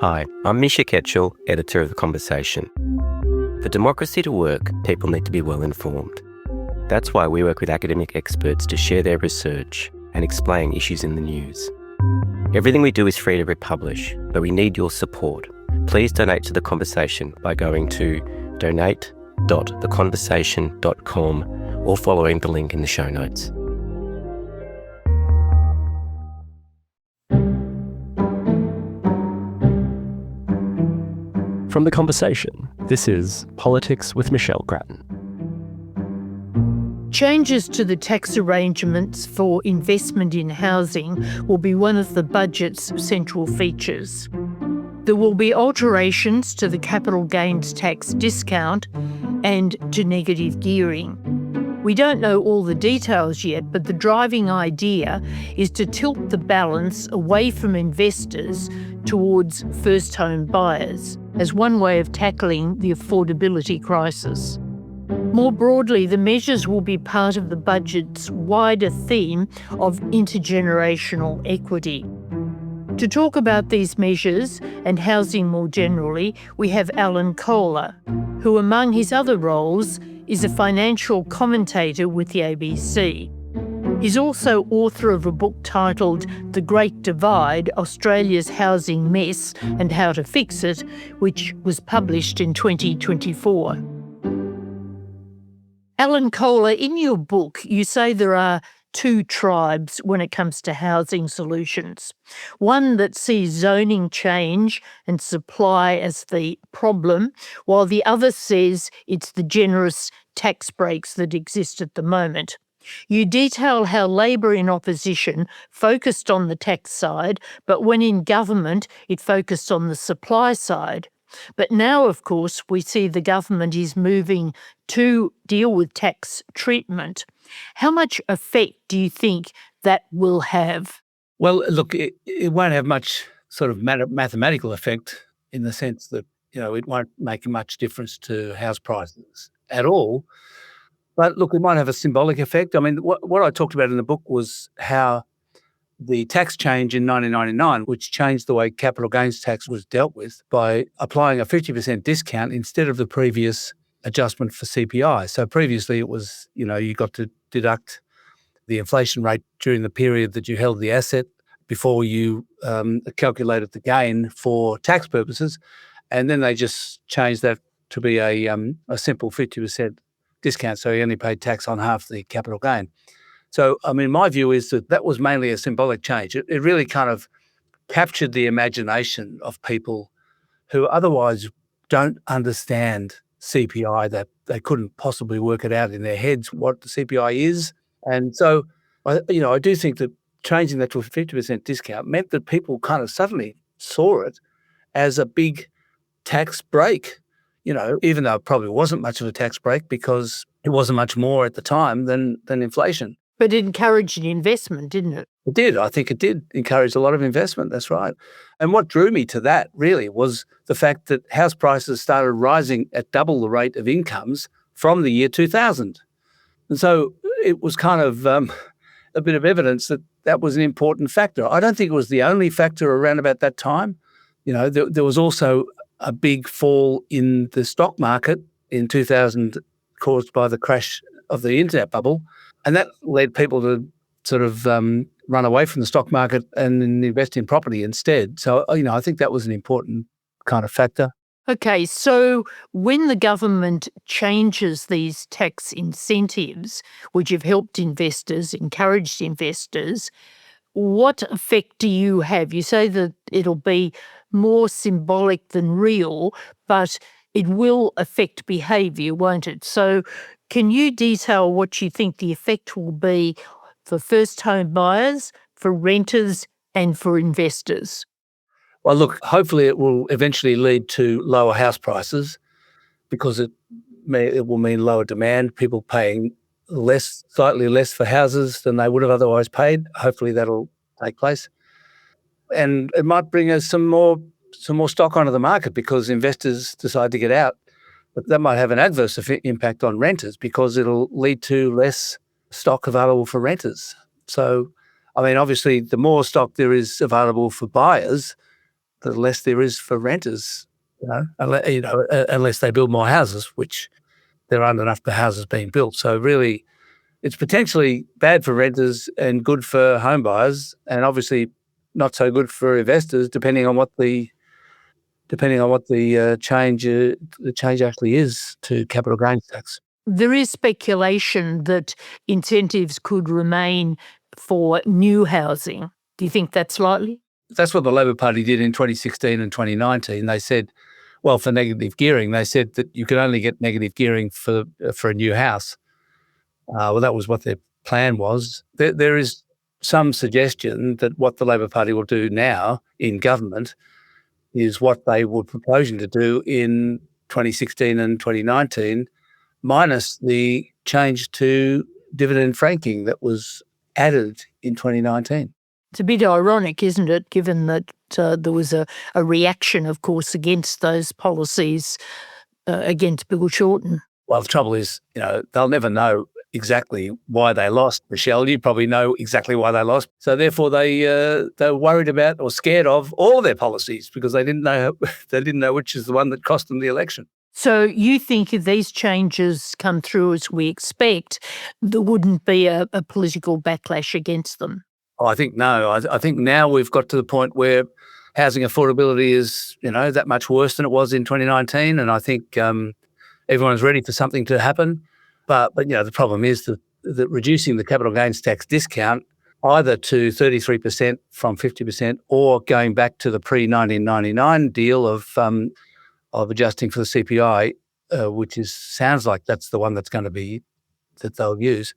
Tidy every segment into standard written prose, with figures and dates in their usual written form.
Hi, I'm Misha Ketchell, editor of The Conversation. For democracy to work, people need to be well informed. That's why we work with academic experts to share their research and explain issues in the news. Everything we do is free to republish, but we need your support. Please donate to The Conversation by going to donate.theconversation.com or following the link in the show notes. From The Conversation, this is Politics with Michelle Grattan. Changes to the tax arrangements for investment in housing will be one of the budget's central features. There will be alterations to the capital gains tax discount and to negative gearing. We don't know all the details yet, but the driving idea is to tilt the balance away from investors towards first home buyers as one way of tackling the affordability crisis. More broadly, the measures will be part of the budget's wider theme of intergenerational equity. To talk about these measures and housing more generally, we have Alan Kohler, who among his other roles is a financial commentator with the ABC. He's also author of a book titled The Great Divide, Australia's Housing Mess and How to Fix It, which was published in 2024. Alan Kohler, in your book, you say there are two tribes when it comes to housing solutions. One that sees zoning change and supply as the problem, while the other says it's the generous tax breaks that exist at the moment. You detail how Labor in opposition focused on the tax side, but when in government, it focused on the supply side. But now, of course, we see the government is moving to deal with tax treatment. How much effect do you think that will have? Well, look, it won't have much sort of mathematical effect in the sense that, it won't make much difference to house prices at all. But look, it might have a symbolic effect. I mean, what I talked about in the book was how the tax change in 1999, which changed the way capital gains tax was dealt with by applying a 50% discount instead of the previous adjustment for CPI. So previously it was, you got to deduct the inflation rate during the period that you held the asset before you calculated the gain for tax purposes. And then they just changed that to be a simple 50% discount. So you only paid tax on half the capital gain. So, I mean, my view is that was mainly a symbolic change. It really kind of captured the imagination of people who otherwise don't understand CPI, that they couldn't possibly work it out in their heads what the CPI is. And so, I do think that changing that to a 50% discount meant that people kind of suddenly saw it as a big tax break, even though it probably wasn't much of a tax break because it wasn't much more at the time than inflation. But it encouraged investment, didn't it? It did. I think it did encourage a lot of investment. That's right. And what drew me to that really was the fact that house prices started rising at double the rate of incomes from the year 2000. And so it was kind of a bit of evidence that that was an important factor. I don't think it was the only factor around about that time. There was also a big fall in the stock market in 2000 caused by the crash of the internet bubble. And that led people to sort of run away from the stock market and invest in property instead. So, I think that was an important kind of factor. Okay, so when the government changes these tax incentives, which have helped investors, encouraged investors, what effect do you have? You say that it'll be more symbolic than real, but it will affect behaviour, won't it? So can you detail what you think the effect will be for first home buyers, for renters and for investors? Well, look, hopefully it will eventually lead to lower house prices because it will mean lower demand, people paying slightly less for houses than they would have otherwise paid. Hopefully that'll take place. And it might bring us some more stock onto the market because investors decide to get out. But that might have an adverse impact on renters because it'll lead to less stock available for renters. So, I mean, obviously, the more stock there is available for buyers, the less there is for renters, unless they build more houses, which there aren't enough houses being built. So really, it's potentially bad for renters and good for home buyers, and obviously not so good for investors, depending on what the change actually is to capital gains tax. There is speculation that incentives could remain for new housing. Do you think that's likely? That's what the Labor Party did in 2016 and 2019. They said, well, for negative gearing, they said that you could only get negative gearing for a new house. Well, that was what their plan was. There is some suggestion that what the Labor Party will do now in government is what they were proposing to do in 2016 and 2019, minus the change to dividend franking that was added in 2019. It's a bit ironic, isn't it, given that there was a reaction, of course, against those policies against Bill Shorten. Well, the trouble is, they'll never know exactly why they lost. Michelle, you probably know exactly why they lost. So therefore, they're worried about or scared of all their policies because they didn't know which is the one that cost them the election. So you think if these changes come through as we expect, there wouldn't be a political backlash against them? Oh, I think no. I think now we've got to the point where housing affordability is, that much worse than it was in 2019, and I think everyone's ready for something to happen. But the problem is that reducing the capital gains tax discount either to 33% from 50% or going back to the pre-1999 deal of adjusting for the CPI, which sounds like that's the one that's going to be that they'll use.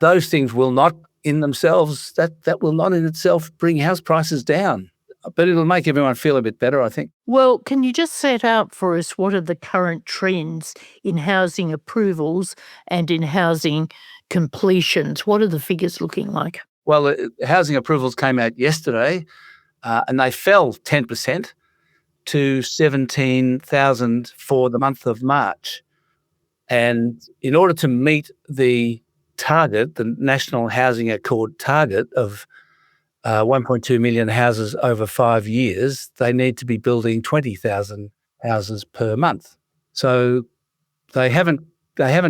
Those things will not in themselves, that will not in itself bring house prices down. But it'll make everyone feel a bit better, I think. Well, can you just set out for us what are the current trends in housing approvals and in housing completions? What are the figures looking like? Well, housing approvals came out yesterday and they fell 10% to 17,000 for the month of March. And in order to meet the target, the National Housing Accord target of 1.2 million houses over 5 years, they need to be building 20,000 houses per month. So they haven't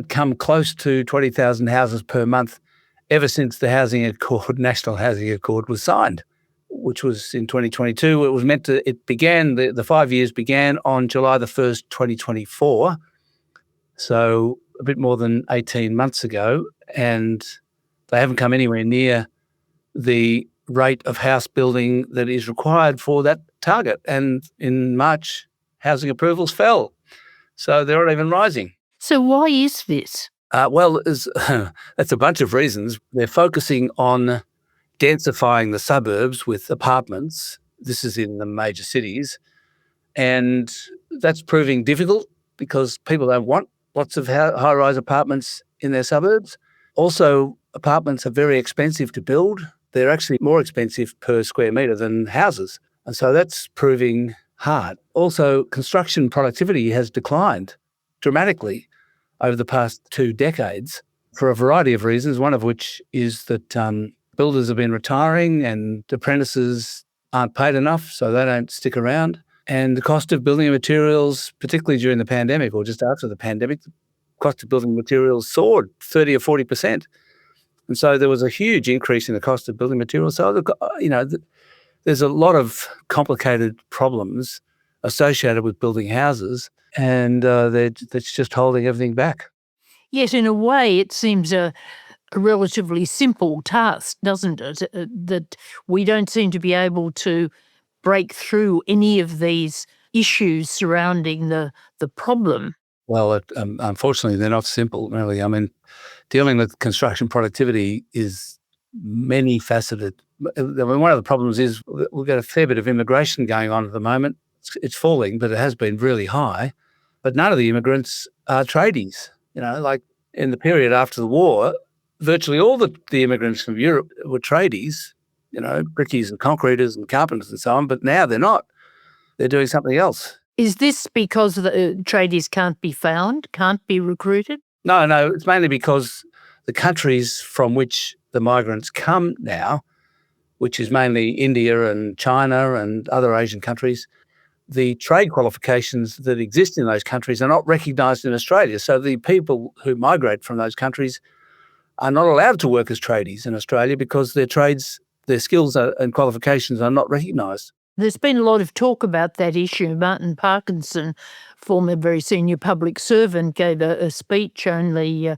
come close to 20,000 houses per month ever since the Housing Accord, National Housing Accord, was signed, which was in 2022. The 5 years began on July the 1st, 2024. So a bit more than 18 months ago, and they haven't come anywhere near the rate of house building that is required for that target. And in March, housing approvals fell. So they're not even rising. So why is this? That's a bunch of reasons. They're focusing on densifying the suburbs with apartments. This is in the major cities. And that's proving difficult because people don't want lots of high-rise apartments in their suburbs. Also, apartments are very expensive to build. They're actually more expensive per square metre than houses. And so that's proving hard. Also, construction productivity has declined dramatically over the past 2 decades for a variety of reasons, one of which is that builders have been retiring and apprentices aren't paid enough, so they don't stick around. And the cost of building materials, particularly during the pandemic or just after the pandemic, the cost of building materials soared 30 or 40%. And so there was a huge increase in the cost of building materials. So, there's a lot of complicated problems associated with building houses, and that's just holding everything back. Yet in a way it seems a relatively simple task, doesn't it? That we don't seem to be able to break through any of these issues surrounding the problem. Well, unfortunately, they're not simple, really. I mean, dealing with construction productivity is many faceted. I mean, one of the problems is we've got a fair bit of immigration going on at the moment. It's falling, but it has been really high. But none of the immigrants are tradies. Like in the period after the war, virtually all the immigrants from Europe were tradies, brickies and concreters and carpenters and so on, but now they're not. They're doing something else. Is this because the tradies can't be found, can't be recruited? No, it's mainly because the countries from which the migrants come now which is mainly India and China and other Asian countries, the trade qualifications that exist in those countries are not recognised in Australia. So the people who migrate from those countries are not allowed to work as tradies in Australia because their trades, their skills and qualifications are not recognised. There's been a lot of talk about that issue. Martin Parkinson, former very senior public servant, gave a speech only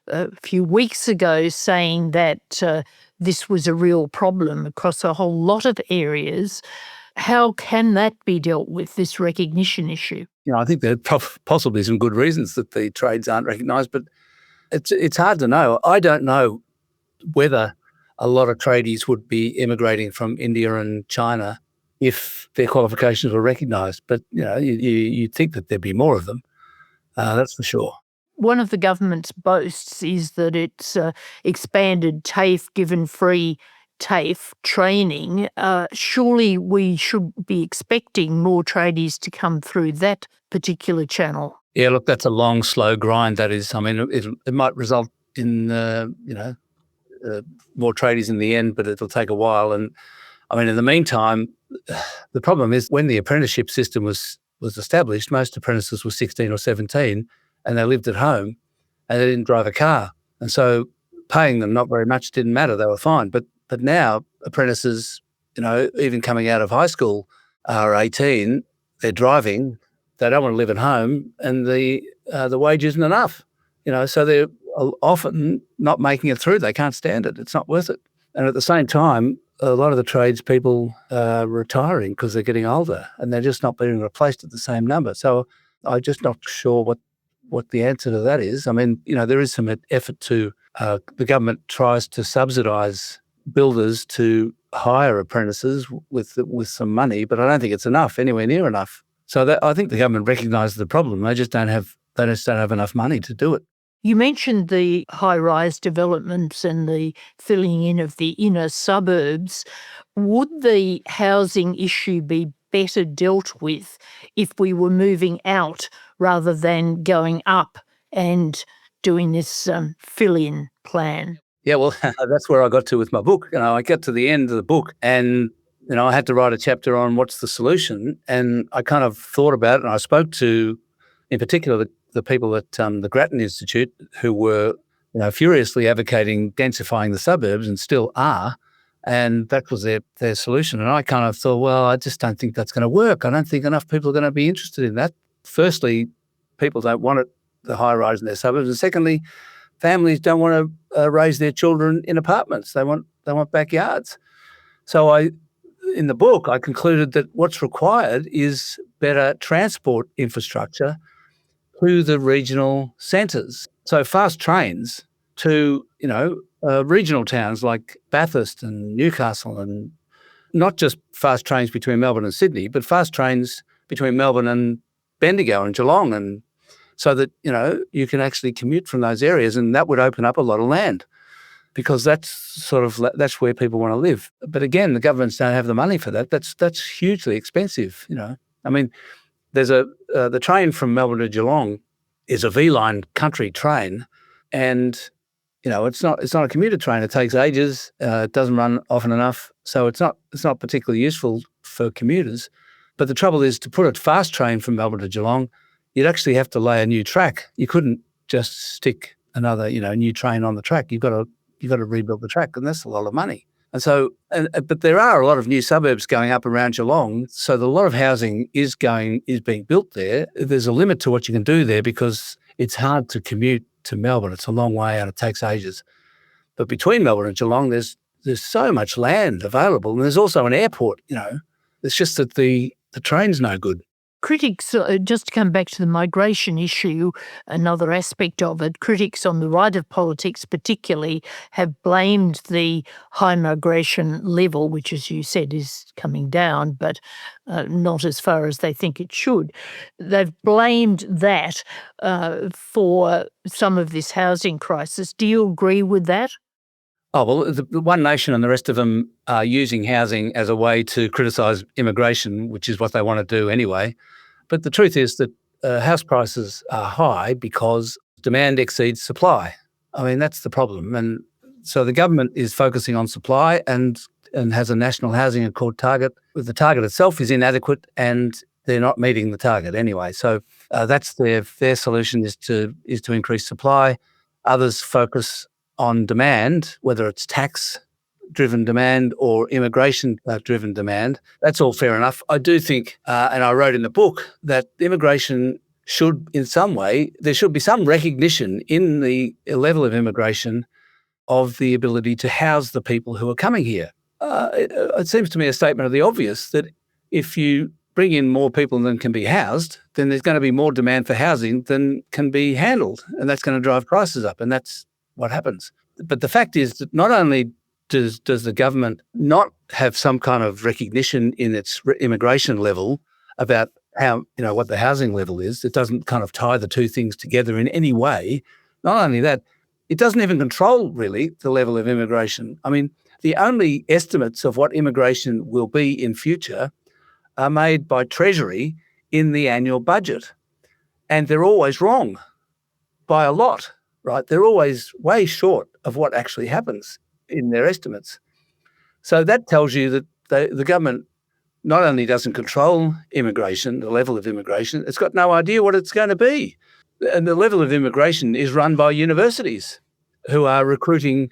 a few weeks ago saying that this was a real problem across a whole lot of areas. How can that be dealt with, this recognition issue? I think there are possibly some good reasons that the trades aren't recognised, but it's hard to know. I don't know whether a lot of tradies would be immigrating from India and China if their qualifications were recognised. But, you'd think that there'd be more of them. That's for sure. One of the government's boasts is that it's expanded TAFE, given free TAFE training. Surely we should be expecting more tradies to come through that particular channel. Yeah, look, that's a long, slow grind, that is. I mean, it might result in, more tradies in the end, but it'll take a while. And, I mean, in the meantime, the problem is when the apprenticeship system was established, most apprentices were 16 or 17 and they lived at home and they didn't drive a car. And so paying them not very much didn't matter. They were fine. But now apprentices, even coming out of high school are 18, they're driving, they don't want to live at home, and the wage isn't enough. So they're often not making it through. They can't stand it. It's not worth it. And at the same time, a lot of the tradespeople are retiring because they're getting older and they're just not being replaced at the same number. So I'm just not sure what the answer to that is. I mean, there is some effort to, the government tries to subsidise builders to hire apprentices with some money, but I don't think it's enough, anywhere near enough. So I think the government recognises the problem. They just don't have enough money to do it. You mentioned the high-rise developments and the filling in of the inner suburbs. Would the housing issue be better dealt with if we were moving out rather than going up and doing this fill-in plan? Yeah, well, that's where I got to with my book. I got to the end of the book and, I had to write a chapter on what's the solution. And I kind of thought about it, and I spoke to, in particular, the people at the Grattan Institute who were, furiously advocating densifying the suburbs and still are. And that was their solution. And I kind of thought, well, I just don't think that's going to work. I don't think enough people are going to be interested in that. Firstly, people don't want the high rise in their suburbs. And secondly, families don't want to raise their children in apartments. They want backyards. So in the book, I concluded that what's required is better transport infrastructure to the regional centres. So fast trains to, regional towns like Bathurst and Newcastle, and not just fast trains between Melbourne and Sydney, but fast trains between Melbourne and Bendigo and Geelong, and so that, you can actually commute from those areas, and that would open up a lot of land because that's where people want to live. But again, the governments don't have the money for that. That's hugely expensive, I mean, there's the train from Melbourne to Geelong is a V-line country train, and it's not a commuter train. It takes ages. It doesn't run often enough, so it's not particularly useful for commuters. But the trouble is, to put a fast train from Melbourne to Geelong, you'd actually have to lay a new track. You couldn't just stick another new train on the track. You've got to rebuild the track, and that's a lot of money. And so, but there are a lot of new suburbs going up around Geelong, so a lot of housing is being built there. There's a limit to what you can do there because it's hard to commute to Melbourne. It's a long way and it takes ages. But between Melbourne and Geelong, there's so much land available, and there's also an airport. It's just that the train's no good. Critics, just to come back to the migration issue, another aspect of it, critics on the right of politics particularly have blamed the high migration level, which, as you said, is coming down, but not as far as they think it should. They've blamed that for some of this housing crisis. Do you agree with that? Oh, well, the One Nation and the rest of them are using housing as a way to criticise immigration, which is what they want to do anyway. But the truth is that house prices are high because demand exceeds supply. I mean, that's the problem. And so the government is focusing on supply, and and has a national housing accord target. The target itself is inadequate and they're not meeting the target anyway. So that's their solution is to increase supply. Others focus on demand, whether it's tax-driven demand or immigration-driven demand. That's all fair enough. I do think, and I wrote in the book, that immigration should, in some way, there should be some recognition in the level of immigration of the ability to house the people who are coming here. It seems to me a statement of the obvious that if you bring in more people than can be housed, then there's going to be more demand for housing than can be handled, and that's going to drive prices up, and that's what happens. But the fact is that not only does the government not have some kind of recognition in its immigration level about how, what the housing level is, it doesn't kind of tie the two things together in any way. Not only that, it doesn't even control really the level of immigration. I mean, the only estimates of what immigration will be in future are made by Treasury in the annual budget. And they're always wrong by a lot, right? They're always way short of what actually happens in their estimates. So that tells you that the government not only doesn't control immigration, the level of immigration, it's got no idea what it's going to be. And the level of immigration is run by universities who are recruiting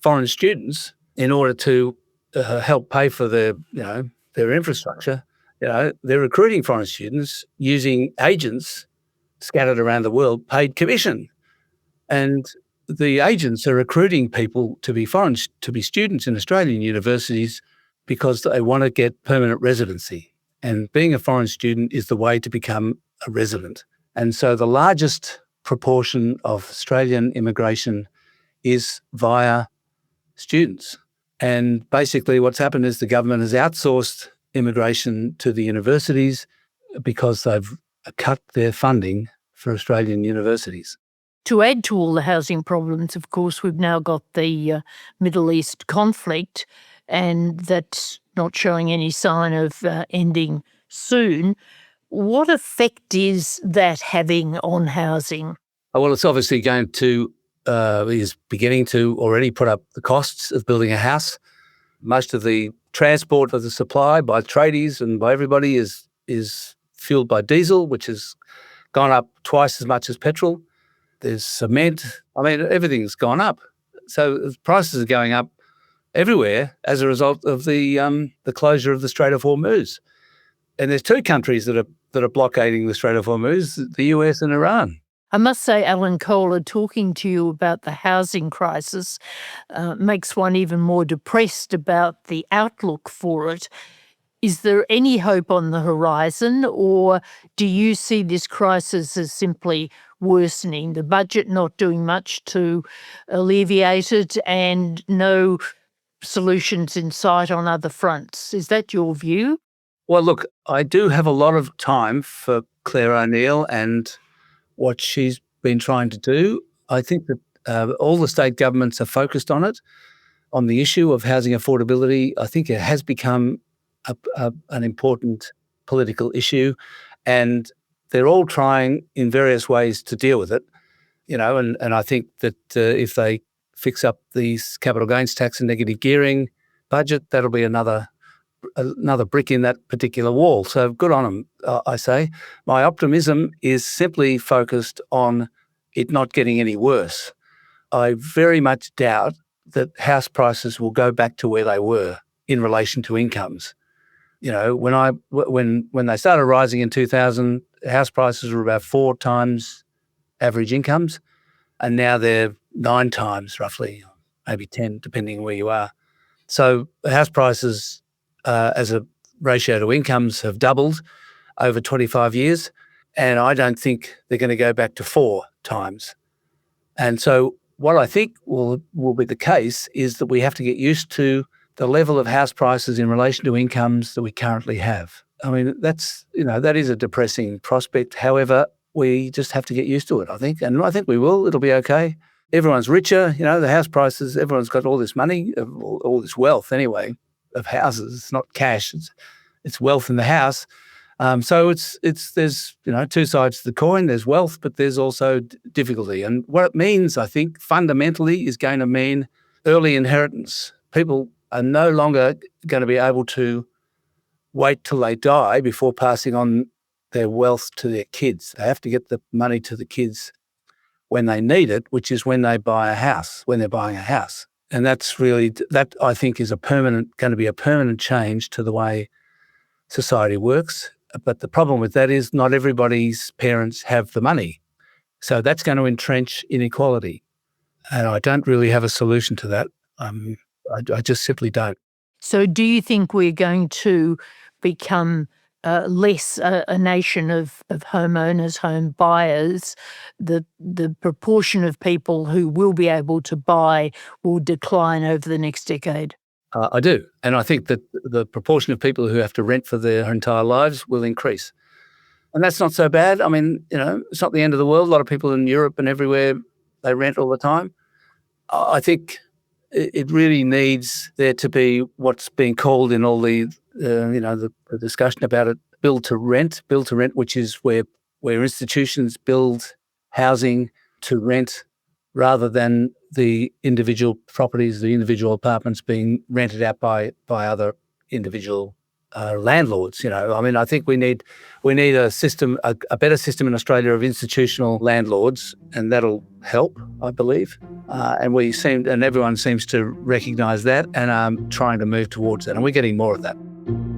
foreign students in order to help pay for their infrastructure. They're recruiting foreign students using agents scattered around the world, paid commission. And the agents are recruiting people to be students in Australian universities because they want to get permanent residency. And being a foreign student is the way to become a resident. And so the largest proportion of Australian immigration is via students. And basically what's happened is the government has outsourced immigration to the universities because they've cut their funding for Australian universities. To add to all the housing problems, of course, we've now got the Middle East conflict, and that's not showing any sign of ending soon. What effect is that having on housing? Well, it's obviously is beginning to already put up the costs of building a house. Most of the transport of the supply by tradies and by everybody is fueled by diesel, which has gone up twice as much as petrol. There's cement. I mean, everything's gone up. So prices are going up everywhere as a result of the closure of the Strait of Hormuz. And there's two countries that are blockading the Strait of Hormuz, the US and Iran. I must say, Alan Kohler, talking to you about the housing crisis makes one even more depressed about the outlook for it. Is there any hope on the horizon, or do you see this crisis as simply worsening, the budget not doing much to alleviate it and no solutions in sight on other fronts? Is that your view? Well, look, I do have a lot of time for Claire O'Neill and what she's been trying to do. I think that all the state governments are focused on it, on the issue of housing affordability. I think it has become an important political issue, and they're all trying in various ways to deal with it. And I think that if they fix up these capital gains tax and negative gearing budget, that'll be another brick in that particular wall. So good on them, I say. My optimism is simply focused on it not getting any worse. I very much doubt that house prices will go back to where they were in relation to incomes. When they started rising in 2000, house prices were about 4 times average incomes, and now they're 9 times roughly, maybe 10, depending on where you are. So house prices as a ratio to incomes have doubled over 25 years, and I don't think they're going to go back to 4 times. And so what I think will be the case is that we have to get used to the level of house prices in relation to incomes that we currently have. I mean, that is a depressing prospect. However, we just have to get used to it, I think. And I think we will. It'll be okay. Everyone's richer, the house prices, everyone's got all this money, all this wealth anyway, of houses. It's not cash, it's wealth in the house. So there's 2 sides to the coin. There's wealth, but there's also difficulty. And what it means, I think, fundamentally is going to mean early inheritance. People are no longer going to be able to wait till they die before passing on their wealth to their kids. They have to get the money to the kids when they need it, which is when they buy a house, when they're buying a house. And that's really, that I think is going to be a permanent change to the way society works. But the problem with that is not everybody's parents have the money. So that's going to entrench inequality. And I don't really have a solution to that. I just simply don't. So do you think we're going to become less a nation of homeowners, home buyers? The proportion of people who will be able to buy will decline over the next decade? I do. And I think that the proportion of people who have to rent for their entire lives will increase. And that's not so bad. I mean, it's not the end of the world. A lot of people in Europe and everywhere, they rent all the time. I think it really needs there to be what's being called in all the discussion about it, build to rent, which is where institutions build housing to rent rather than the individual properties, the individual apartments being rented out by other individual landlords. I think we need a system, a better system in Australia of institutional landlords, and that'll help, I believe. And everyone seems to recognise that and are trying to move towards that, and we're getting more of that.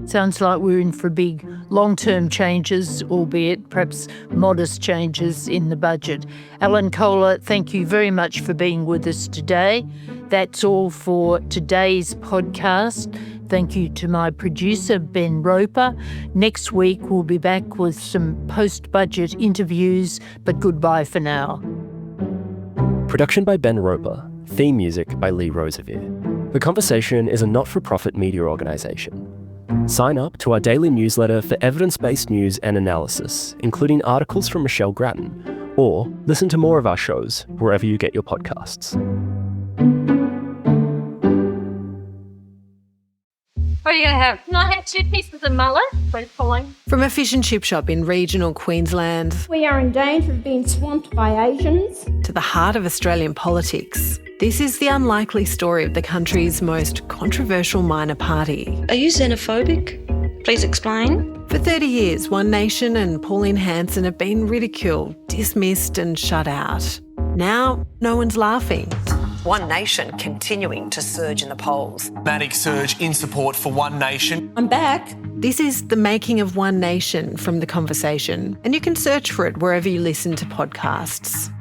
Sounds like we're in for big long-term changes, albeit perhaps modest changes in the budget. Alan Kohler, thank you very much for being with us today. That's all for today's podcast. Thank you to my producer, Ben Roper. Next week, we'll be back with some post-budget interviews, but goodbye for now. Production by Ben Roper. Theme music by Lee Rosevere. The Conversation is a not-for-profit media organisation. Sign up to our daily newsletter for evidence-based news and analysis, including articles from Michelle Grattan, or listen to more of our shows wherever you get your podcasts. What are you going to have? Can I have 2 pieces of mullet, please, Pauline? From a fish and chip shop in regional Queensland We are in danger of being swamped by Asians. to the heart of Australian politics, this is the unlikely story of the country's most controversial minor party. Are you xenophobic? Please explain. For 30 years, One Nation and Pauline Hanson have been ridiculed, dismissed and shut out. Now, no one's laughing. One Nation continuing to surge in the polls. Dramatic surge in support for One Nation. I'm back. This is The Making of One Nation from The Conversation, and you can search for it wherever you listen to podcasts.